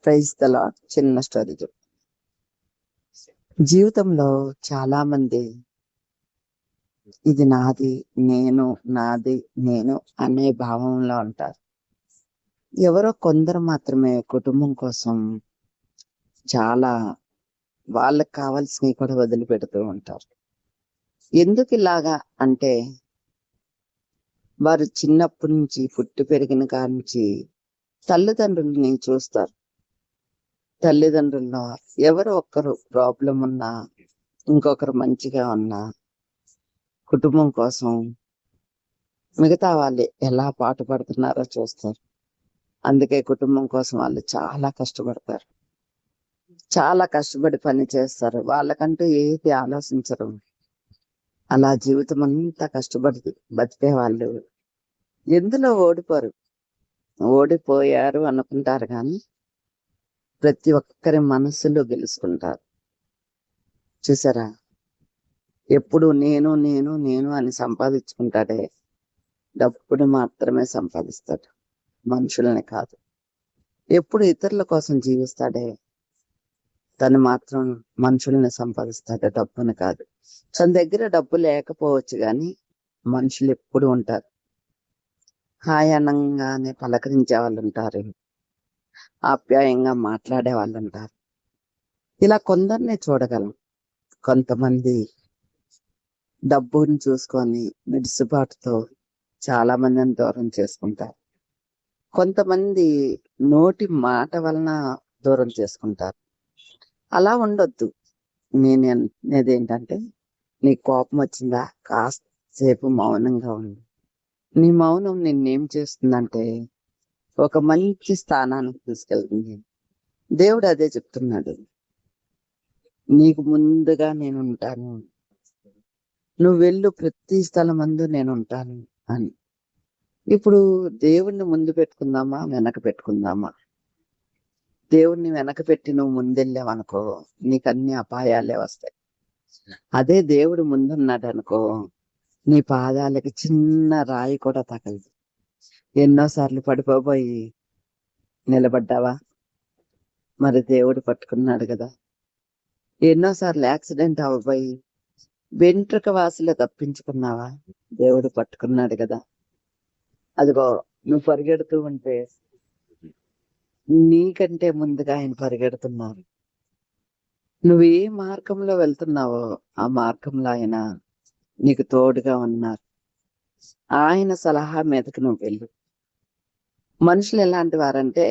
Praise the Lord. చిన్న story చెప్. జీవితంలో చాలా మంది ఇది నాది, నేను, నాది, నేను అనే భావంలో ఉంటారు. ఎవరో కొందరు మాత్రమే కుటుంబం కోసం చాలా వాళ్ళకి కావాల్సినవి కూడా వదిలిపెడుతూ ఉంటారు. ఎందుకు ఇలాగా అంటే వారు చిన్నప్పటి నుంచి పుట్టి పెరిగిన కాడి నుంచి తల్లిదండ్రుల్ని చూస్తారు. తల్లిదండ్రుల్లో ఎవరో ఒక్కరు ప్రాబ్లం ఉన్నా, ఇంకొకరు మంచిగా ఉన్నా కుటుంబం కోసం మిగతా వాళ్ళు ఎలా పాటుపడుతున్నారో చూస్తారు. అందుకే కుటుంబం కోసం వాళ్ళు చాలా కష్టపడతారు. చాలా కష్టపడి పని చేస్తారు. వాళ్ళకంటూ ఏది ఆలోచించరు. అలా జీవితం అంతా కష్టపడి బతికే వాళ్ళు ఎందులో ఓడిపోరు. ఓడిపోయారు అనుకుంటారు కానీ ప్రతి ఒక్కరి మనస్సులో గెలుచుకుంటారు. చూసారా? ఎప్పుడు నేను నేను నేను అని సంపాదించుకుంటాడే డబ్బుని మాత్రమే సంపాదిస్తాడు, మనుషులని కాదు. ఎప్పుడు ఇతరుల కోసం జీవిస్తాడే తను మాత్రం మనుషుల్ని సంపాదిస్తాడు, డబ్బుని కాదు. తన దగ్గర డబ్బు లేకపోవచ్చు కానీ మనుషులు ఎప్పుడు ఉంటారు. హాయ్ అనంగానే పలకరించే వాళ్ళు ఉంటారు, ఆప్యాయంగా మాట్లాడే వాళ్ళు ఉంటారు. ఇలా కొందరినే చూడగలం. కొంతమంది డబ్బుని చూసుకొని మిడిసిపాటుతో చాలా మందిని దూరం చేసుకుంటారు. కొంతమంది నోటి మాట వలన దూరం చేసుకుంటారు. అలా ఉండొద్దు. నేనేదేంటంటే నీ కోపం వచ్చిందా కాసేపు మౌనంగా ఉండు. నీ మౌనం నిన్నేం చేస్తుందంటే ఒక మంచి స్థానానికి తీసుకెళ్తుంది. దేవుడు అదే చెప్తున్నాడు, నీకు ముందుగా నేను ఉంటాను, నువ్వు వెళ్ళు ప్రతి స్థలం ముందు నేను ఉంటాను అని. ఇప్పుడు దేవుణ్ణి ముందు పెట్టుకుందామా వెనక పెట్టుకుందామా? దేవుణ్ణి వెనక పెట్టి నువ్వు ముందెళ్ళావనుకో నీకు అన్ని అపాయాలే వస్తాయి. అదే దేవుడు ముందున్నాడు అనుకో నీ పాదాలకి చిన్న రాయి కూడా తగలదు. ఎన్నోసార్లు పడిపోయి నిలబడ్డావా? మరి దేవుడు పట్టుకున్నాడు కదా. ఎన్నోసార్లు యాక్సిడెంట్ అవ్వబోయి వెంట్రుక వాసిలో తప్పించుకున్నావా? దేవుడు పట్టుకున్నాడు కదా. అదిగో నువ్వు పరిగెడుతూ ఉంటే నీకంటే ముందుగా ఆయన పరిగెడుతున్నారు. నువ్వు ఏ మార్గంలో వెళ్తున్నావో ఆ మార్గంలో ఆయన నీకు తోడుగా ఉన్నారు. ఆయన సలహా మీదకి నువ్వు వెళ్ళు. మనుషులు ఎలాంటి వారంటే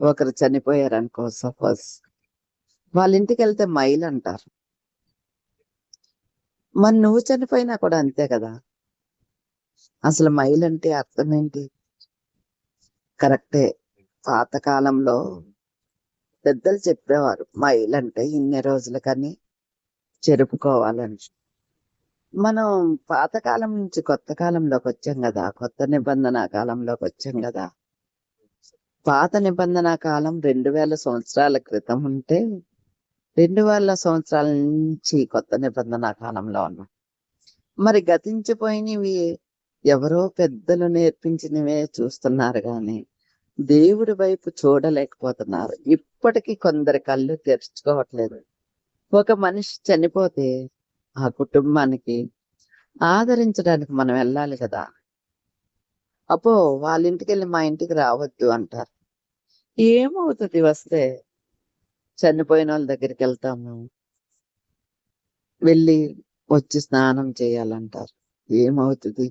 ఒకరు చనిపోయారనుకో, సపోజ్ వాళ్ళ ఇంటికి వెళ్తే మైలు అంటారు. మరి నువ్వు చనిపోయినా కూడా అంతే కదా. అసలు మైలు అంటే అర్థం ఏంటి? కరెక్టే. పాతకాలంలో పెద్దలు చెప్పేవారు మైలు అంటే ఇన్ని రోజులకని చెరుపుకోవాలని. మనం పాతకాలం నుంచి కొత్త కాలంలోకి వచ్చాం కదా, కొత్త నిబంధన కాలంలోకి వచ్చాం కదా. పాత నిబంధన కాలం 2000 సంవత్సరాల క్రితం ఉంటే 2000 సంవత్సరాల నుంచి కొత్త నిబంధన కాలంలో ఉన్నాం. మరి గతించిపోయినవి ఎవరో పెద్దలు నేర్పించినవే చూస్తున్నారు కానీ దేవుడి వైపు చూడలేకపోతున్నారు. ఇప్పటికీ కొందరి కళ్ళు తెరుచుకోవట్లేదు. ఒక మనిషి చనిపోతే ఆ కుటుంబానికి ఆదరించడానికి మనం వెళ్ళాలి కదా. అపో వాళ్ళ ఇంటికి వెళ్ళి మా ఇంటికి రావద్దు అంటారు. ఏమవుతుంది వస్తే? చనిపోయిన వాళ్ళ దగ్గరికి వెళ్తాము, వెళ్ళి వచ్చి స్నానం చేయాలంటారు. ఏమవుతుంది?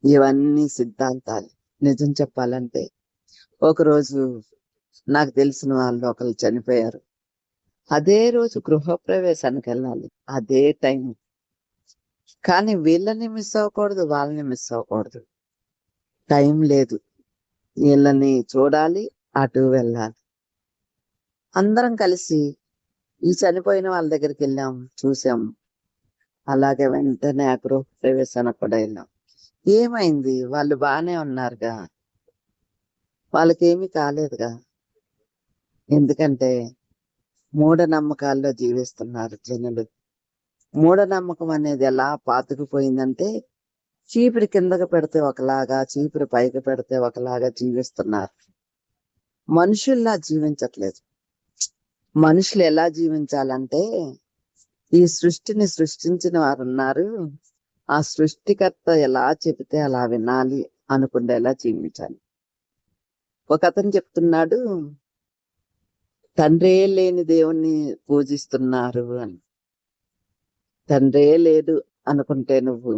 ఇవన్నీ సిద్ధాంతాలు. నిజం చెప్పాలంటే ఒకరోజు నాకు తెలిసిన వాళ్ళు ఒకరు చనిపోయారు. అదే రోజు గృహప్రవేశానికి వెళ్ళాలి, అదే టైం. కానీ వీళ్ళని మిస్ అవ్వకూడదు, వాళ్ళని మిస్ అవ్వకూడదు. టైం లేదు. వీళ్ళని చూడాలి, అటు వెళ్ళాలి. అందరం కలిసి ఈ చనిపోయిన వాళ్ళ దగ్గరికి వెళ్ళాం, చూసాం. అలాగే వెంటనే ఆ గృహప్రవేశానికి కూడా వెళ్ళాం. ఏమైంది? వాళ్ళు బాగానే ఉన్నారుగా, వాళ్ళకేమీ కాలేదుగా. ఎందుకంటే మూఢనమ్మకాల్లో జీవిస్తున్నారు జనులు. మూఢనమ్మకం అనేది ఎలా పాతుకుపోయిందంటే చీపురు కిందకి పెడితే ఒకలాగా, చీపురు పైకి పెడితే ఒకలాగా జీవిస్తున్నారు. మనుషుల్లా జీవించట్లేదు. మనుషులు ఎలా జీవించాలంటే, ఈ సృష్టిని సృష్టించిన వారు ఉన్నారు, ఆ సృష్టికర్త ఎలా చెబితే అలా వినాలి అనుకునేలా జీవించాలి. ఒక అతను చెప్తున్నాడు, తండ్రే లేని దేవుణ్ణి పూజిస్తున్నారు అని. తండ్రే లేడు అనుకుంటే నువ్వు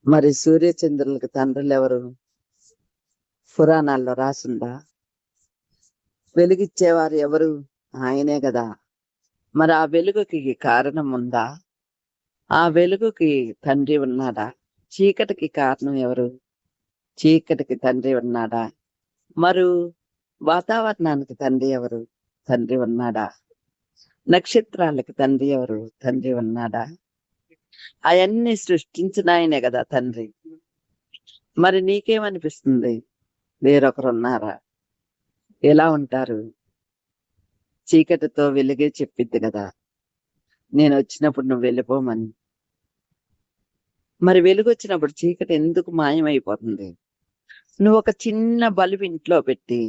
మరి సూర్యచంద్రులకు తండ్రులు ఎవరు? పురాణాల్లో రాసిందా? వెలుగిచ్చేవారు ఎవరు? ఆయనే కదా. మరి ఆ వెలుగుకి కారణం ఉందా? ఆ వెలుగుకి తండ్రి ఉన్నాడా? చీకటికి కారణం ఎవరు? చీకటికి తండ్రి ఉన్నాడా? మరి వాతావరణానికి తండ్రి ఎవరు? తండ్రి ఉన్నాడా? నక్షత్రాలకి తండ్రి ఎవరు? తండ్రి ఉన్నాడా? అవన్నీ సృష్టించిన ఆయనే కదా తండ్రి. మరి నీకేమనిపిస్తుంది? వేరొకరు ఉన్నారా? ఎలా ఉంటారు? చీకటితో వెలుగే చెప్పిద్ది కదా, నేను వచ్చినప్పుడు నువ్వు వెళ్ళిపోమని. మరి వెలుగు వచ్చినప్పుడు చీకటి ఎందుకు మాయమైపోతుంది? నువ్వు ఒక చిన్న బల్బు ఇంట్లో పెట్టి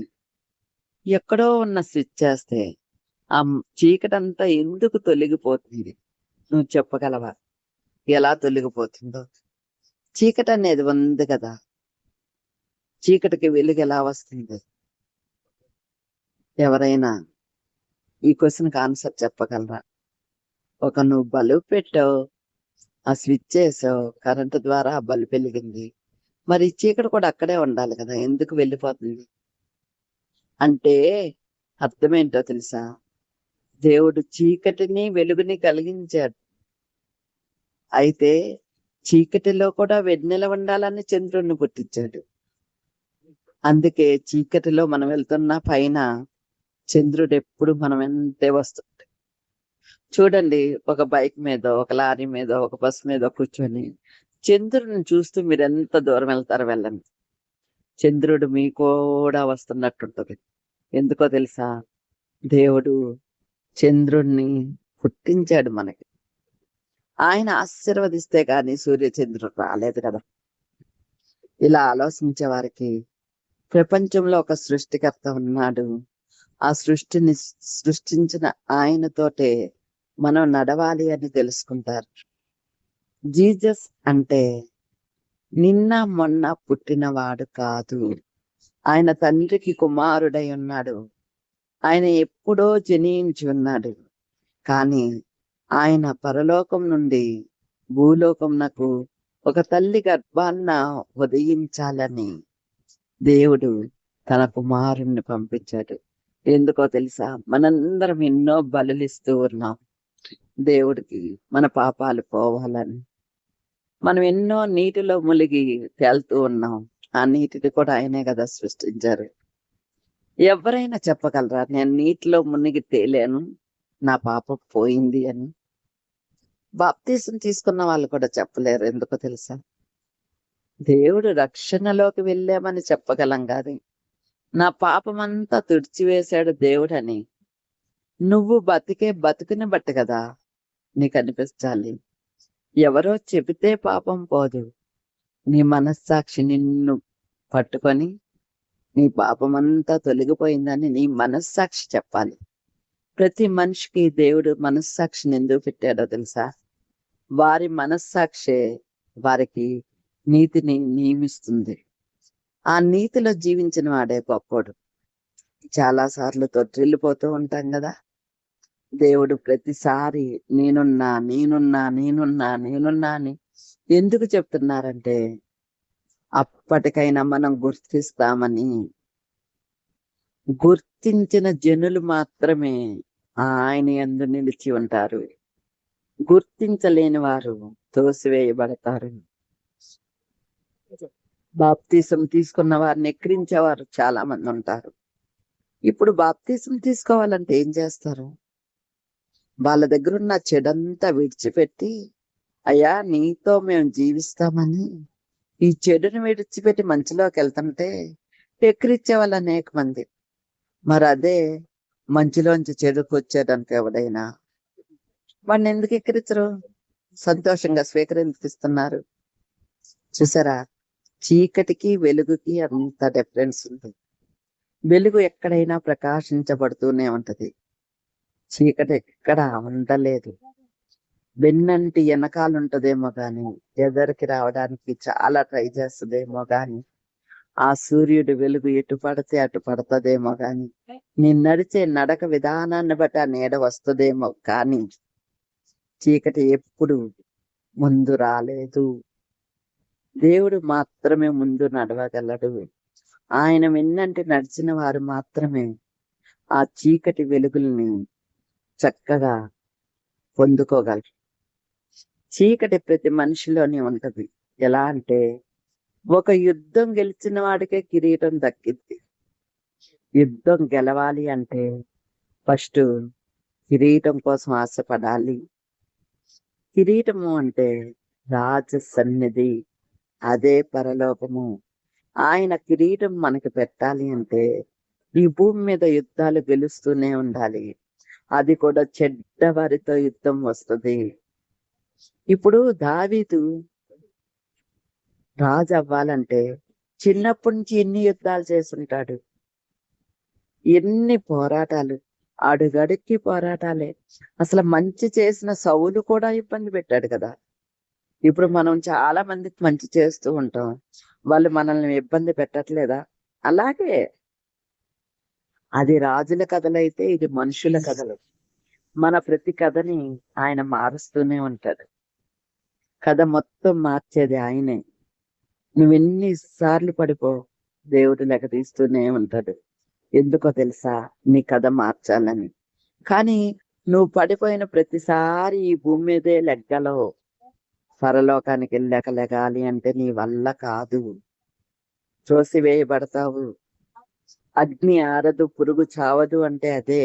ఎక్కడో ఉన్న స్విచ్ చేస్తే ఆ చీకటి అంతా ఎందుకు తొలగిపోతుంది? నువ్వు చెప్పగలవా ఎలా తొలగిపోతుందో? చీకటి అనేది ఉంది కదా, చీకటికి వెలుగు ఎలా వస్తుంది? ఎవరైనా ఈ క్వశ్చన్కి ఆన్సర్ చెప్పగలరా? ఒక నువ్వు బల్బు పెట్టావు, ఆ స్విచ్ వేసావు, కరెంటు ద్వారా ఆ బల్బు వెలిగింది. మరి చీకటి కూడా అక్కడే ఉండాలి కదా, ఎందుకు వెళ్ళిపోతుంది? అంటే అర్థమేంటో తెలుసా? దేవుడు చీకటిని వెలుగుని కలిగించాడు. అయితే చీకటిలో కూడా వెన్నెల ఉండాలని చంద్రుడిని పుట్టించాడు. అందుకే చీకటిలో మనం వెళ్తున్న పైన చంద్రుడు ఎప్పుడు మనం వెంటే వస్తుంది. చూడండి, ఒక బైక్ మీద, ఒక లారీ మీద, ఒక బస్ మీద కూర్చొని చంద్రుడిని చూస్తూ మీరు ఎంత దూరం వెళ్తారో వెళ్ళండి, చంద్రుడు మీ కూడా వస్తున్నట్టుంటది. ఎందుకో తెలుసా? దేవుడు చంద్రుణ్ణి పుట్టించాడు మనకి. ఆయన ఆశీర్వదిస్తే గాని సూర్యచంద్రుడు రాలేదు కదా. ఇలా ఆలోచించే వారికి ప్రపంచంలో ఒక సృష్టికర్త ఉన్నాడు. ఆ సృష్టిని సృష్టించిన ఆయనతోటే మనం నడవాలి అని తెలుసుకుంటారు. జీసస్ అంటే నిన్న మొన్న పుట్టినవాడు కాదు. ఆయన తండ్రికి కుమారుడై ఉన్నాడు. ఆయన ఎప్పుడో జనించి ఉన్నాడు. కానీ ఆయన పరలోకం నుండి భూలోకంనకు ఒక తల్లి గర్భాన్న ఉదయించాలని దేవుడు తన కుమారుణ్ణి పంపించాడు. ఎందుకో తెలుసా? మనందరం ఎన్నో బలులిస్తూ ఉన్నాం దేవుడికి, మన పాపాలు పోవాలని. మనం ఎన్నో నీటిలో మునిగి తేలుతూ ఉన్నాం. ఆ నీటిని కూడా ఆయనే కదా సృష్టించారు. ఎవరైనా చెప్పగలరా, నేను నీటిలో మునిగి తేలాను, నా పాపం పోయింది అని? బాప్తీసం తీసుకున్న వాళ్ళు కూడా చెప్పలేరు. ఎందుకో తెలుసా? దేవుడు రక్షణలోకి వెళ్ళామని చెప్పగలం కాదు, నా పాపమంతా తుడిచివేశాడు దేవుడని నువ్వు బతికే బతుకుని బట్టి కదా నీకు అనిపించాలి. ఎవరో చెబితే పాపం పోదు. నీ మనస్సాక్షి నిన్ను పట్టుకొని నీ పాపమంతా తొలగిపోయిందని నీ మనస్సాక్షి చెప్పాలి. ప్రతి మనిషికి దేవుడు మనస్సాక్షిని ఎందుకు పెట్టాడో తెలుసా? వారి మనస్సాక్షే వారికి నీతిని నియమిస్తుంది. ఆ నీతిలో జీవించిన వాడే గొప్పోడు. చాలా సార్లు తొట్టిల్లిపోతూ ఉంటాం కదా. దేవుడు ప్రతిసారి నేనున్నా నేనున్నా నేనున్నా నేనున్నా అని ఎందుకు చెప్తున్నారంటే, అప్పటికైనా మనం గుర్తిస్తామని. గుర్తించిన జనులు మాత్రమే ఆయన యందు నిలిచి ఉంటారు. గుర్తించలేని వారు తోసివేయబడతారు. బాప్తీసం తీసుకున్న వారిని ఎక్కిరించేవారు చాలా మంది ఉంటారు. ఇప్పుడు బాప్తీసం తీసుకోవాలంటే ఏం చేస్తారు? వాళ్ళ దగ్గర ఉన్న చెడంతా విడిచిపెట్టి, అయ్యా నీతో మేము జీవిస్తామని ఈ చెడుని విడిచిపెట్టి మంచిలోకి వెళ్తుంటే ఎక్కిరించే వాళ్ళు అనేక మంది. మరి అదే మంచిలోంచి చెడుకు వచ్చేదానికి ఎవడైనా వాడిని ఎందుకు ఎక్కిరించరు? సంతోషంగా స్వీకరిస్తున్నారు. చూసారా, చీకటికి వెలుగుకి అంత డిఫరెన్స్ ఉంది. వెలుగు ఎక్కడైనా ప్రకాశించబడుతూనే ఉంటది. చీకటి ఎక్కడ ఉండలేదు. వెన్నంటి వెనకాలుంటదేమో గాని ఎదరికి రావడానికి చాలా ట్రై చేస్తుందేమో గాని ఆ సూర్యుడి వెలుగు ఎటు పడితే అటు పడతదేమో గాని నేను నడిచే నడక విధానాన్ని బట్టి ఆ నీడ వస్తుందేమో కానీ చీకటి ఎప్పుడు ముందు రాలేదు. దేవుడు మాత్రమే ముందు నడవగలడు. ఆయన వెన్నంటి నడిచిన వారు మాత్రమే ఆ చీకటి వెలుగుల్ని చక్కగా పొందుకోగలరు. చీకటి ప్రతి మనిషిలోనే ఉంటది. ఎలా అంటే ఒక యుద్ధం గెలిచిన వాడికే కిరీటం దక్కిద్ది. యుద్ధం గెలవాలి అంటే ఫస్ట్ కిరీటం కోసం ఆశపడాలి. కిరీటము అంటే రాజ సన్నిధి, అదే పరలోకము. ఆయన కిరీటం మనకి పెట్టాలి అంటే ఈ భూమి మీద యుద్ధాలు గెలుస్తూనే ఉండాలి. అది కూడా చెడ్డ వారితో యుద్ధం వస్తుంది. ఇప్పుడు దావీదు రాజు అవ్వాలంటే చిన్నప్పటి నుంచి ఎన్ని యుద్ధాలు చేస్తుంటాడు, ఎన్ని పోరాటాలు, అడుగడుక్కి పోరాటాలే. అసలు మంచి చేసిన సౌలు కూడా ఇబ్బంది పెట్టాడు కదా. ఇప్పుడు మనం చాలా మందికి మంచి చేస్తూ ఉంటాం, వాళ్ళు మనల్ని ఇబ్బంది పెట్టట్లేదా? అలాగే అది రాజుల కథలైతే ఇది మనుషుల కథలు. మన ప్రతి కథని ఆయన మారుస్తూనే ఉంటాడు. కథ మొత్తం మార్చేది ఆయనే. నువ్వెన్నిసార్లు పడిపో, దేవుడు లెక్క తీస్తూనే ఉంటాడు. ఎందుకో తెలుసా? నీ కథ మార్చాలని. కానీ నువ్వు పడిపోయిన ప్రతిసారి ఈ భూమి మీదే లెగ్గలవు. పరలోకానికి వెళ్ళాక లెగాలి అంటే నీ వల్ల కాదు. త్రోసివేయబడతావు. అగ్ని ఆరదు, పురుగు చావదు అంటే అదే.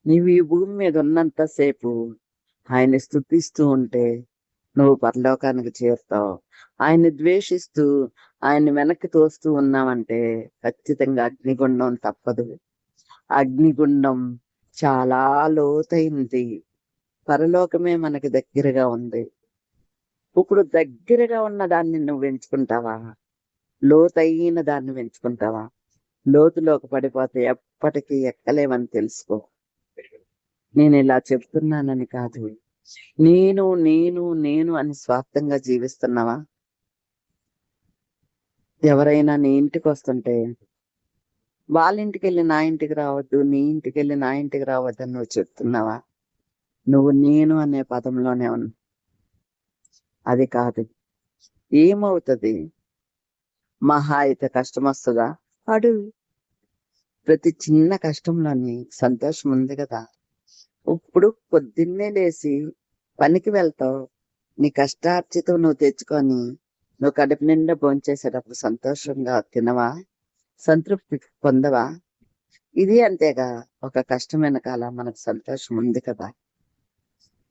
నీవు ఈ భూమి మీద ఉన్నంతసేపు ఆయన్ని స్తుతిస్తూ ఉంటే నువ్వు పరలోకానికి చేరుతావు. ఆయన్ని ద్వేషిస్తూ ఆయన్ని వెనక్కి తోస్తూ ఉన్నావంటే ఖచ్చితంగా అగ్నిగుండం తప్పదు. అగ్నిగుండం చాలా లోతైంది. పరలోకమే మనకి దగ్గరగా ఉంది. ఇప్పుడు దగ్గరగా ఉన్న దాన్ని నువ్వు ఎంచుకుంటావా? లోతైన దాన్ని ఎంచుకుంటావా? లోతులోకి పడిపోతే ఎప్పటికీ ఎక్కలేవని తెలుసుకో. నేను ఇలా చెప్తున్నానని కాదు, నేను నేను నేను అని స్వార్థంగా జీవిస్తున్నావా? ఎవరైనా నీ ఇంటికి వస్తుంటే వాళ్ళ ఇంటికి వెళ్ళి నా ఇంటికి రావద్దు, నీ ఇంటికి వెళ్ళి నా ఇంటికి రావద్దు అని నువ్వు చెప్తున్నావా? నువ్వు నేను అనే పదంలోనే ఉన్నా. అది కాదు. ఏమవుతుంది? మహా అయితే కష్టం వస్తుందా? అడు. ప్రతి చిన్న కష్టంలోని సంతోషం ఉంది కదా. ఇప్పుడు పొద్దున్నే లేచి పనికి వెళ్తావు, నీ కష్టార్జితం నువ్వు తెచ్చుకొని నువ్వు కడుపు నిండా భోంచేసేటప్పుడు సంతోషంగా తినవా? సంతృప్తి పొందవా? ఇది అంతేగా. ఒక కష్టం వెనకాల మనకు సంతోషం ఉంది కదా.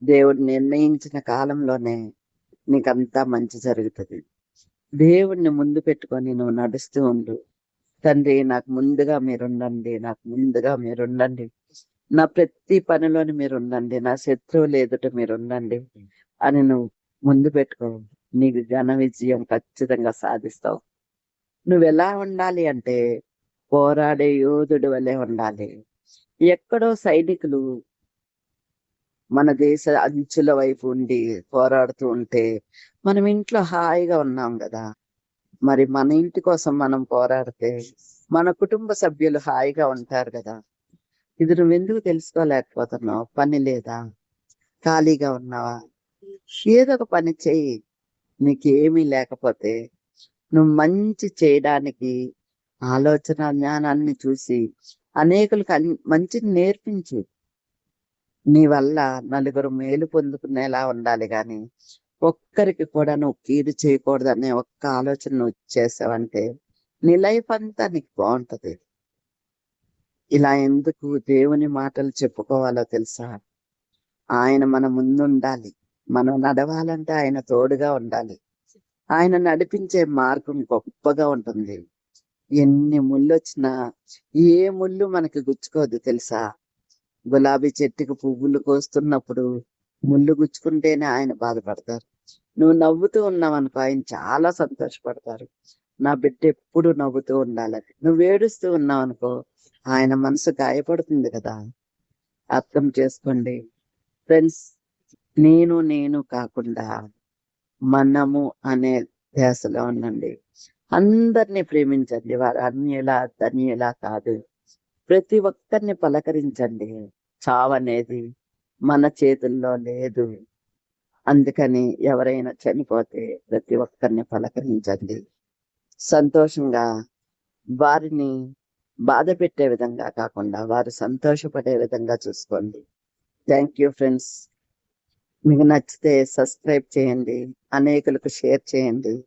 దేవుడు నిర్ణయించిన కాలంలోనే నీకంతా మంచి జరుగుతుంది. దేవుడిని ముందు పెట్టుకొని నువ్వు నడుస్తూ ఉండు. తండ్రి, నాకు ముందుగా మీరుండండి, నాకు ముందుగా మీరుండండి, నా ప్రతి పనిలోని మీరుండండి, నా శత్రువులు ఎదుట మీరుండండి అని నువ్వు ముందు పెట్టుకో. నీకు ఘన విజయం ఖచ్చితంగా సాధిస్తావు. నువ్వెలా ఉండాలి అంటే పోరాడే యోధుడు వలె ఉండాలి. ఎక్కడో సైనికులు మన దేశ అంచుల వైపు ఉండి పోరాడుతూ ఉంటే మనం ఇంట్లో హాయిగా ఉన్నాం కదా. మరి మన ఇంటి కోసం మనం పోరాడితే మన కుటుంబ సభ్యులు హాయిగా ఉంటారు కదా. ఇది నువ్వెందుకు తెలుసుకోలేకపోతున్నావు? పని లేదా? ఖాళీగా ఉన్నావా? ఏదో ఒక పని చెయ్యి. నీకేమీ లేకపోతే నువ్వు మంచి చేయడానికి ఆలోచన జ్ఞానాన్ని చూసి అనేకులకు మంచిని నేర్పించు. నీ వల్ల నలుగురు మేలు పొందుకునేలా ఉండాలి గాని ఒక్కరికి కూడా నువ్వు కీడు చేయకూడదనే ఒక్క ఆలోచన నువ్వు చేసావంటే నీ లైఫ్ అంతా నీకు బాగుంటది. ఇలా ఎందుకు దేవుని మాటలు చెప్పుకోవాలో తెలుసా? ఆయన మన ముందు ఉండాలి. మనం నడవాలంటే ఆయన తోడుగా ఉండాలి. ఆయన నడిపించే మార్గం గొప్పగా ఉంటుంది. ఎన్ని ముళ్ళు వచ్చినా ఏ ముళ్ళు మనకి గుచ్చుకోదు తెలుసా? గులాబీ చెట్టుకు పువ్వులు కోస్తున్నప్పుడు ముళ్ళు గుచ్చుకుంటేనే ఆయన బాధపడతారు. నువ్వు నవ్వుతూ ఉన్నావు అనుకో, ఆయన చాలా సంతోషపడతారు. నా బిడ్డ ఎప్పుడు నవ్వుతూ ఉండాలని. నువ్వు ఏడుస్తూ ఉన్నావు అనుకో, ఆయన మనసు గాయపడుతుంది కదా. అర్థం చేసుకోండి ఫ్రెండ్స్. నేను కాకుండా మనము అనే ధ్యాసలో ఉండండి. అందరినీ ప్రేమించండి. వారు అన్యులా ధన్యులా కాదు. ప్రతి ఒక్కరిని పలకరించండి. చావనేది మన చేతుల్లో లేదు. అందుకని ఎవరైనా చనిపోతే ప్రతి ఒక్కరిని పలకరించండి. సంతోషంగా, వారిని బాధ పెట్టే విధంగా కాకుండా వారు సంతోషపడే విధంగా చూసుకోండి. Thank you friends. మీకు నచ్చితే సబ్స్క్రైబ్ చేయండి, అనేకులకు షేర్ చేయండి.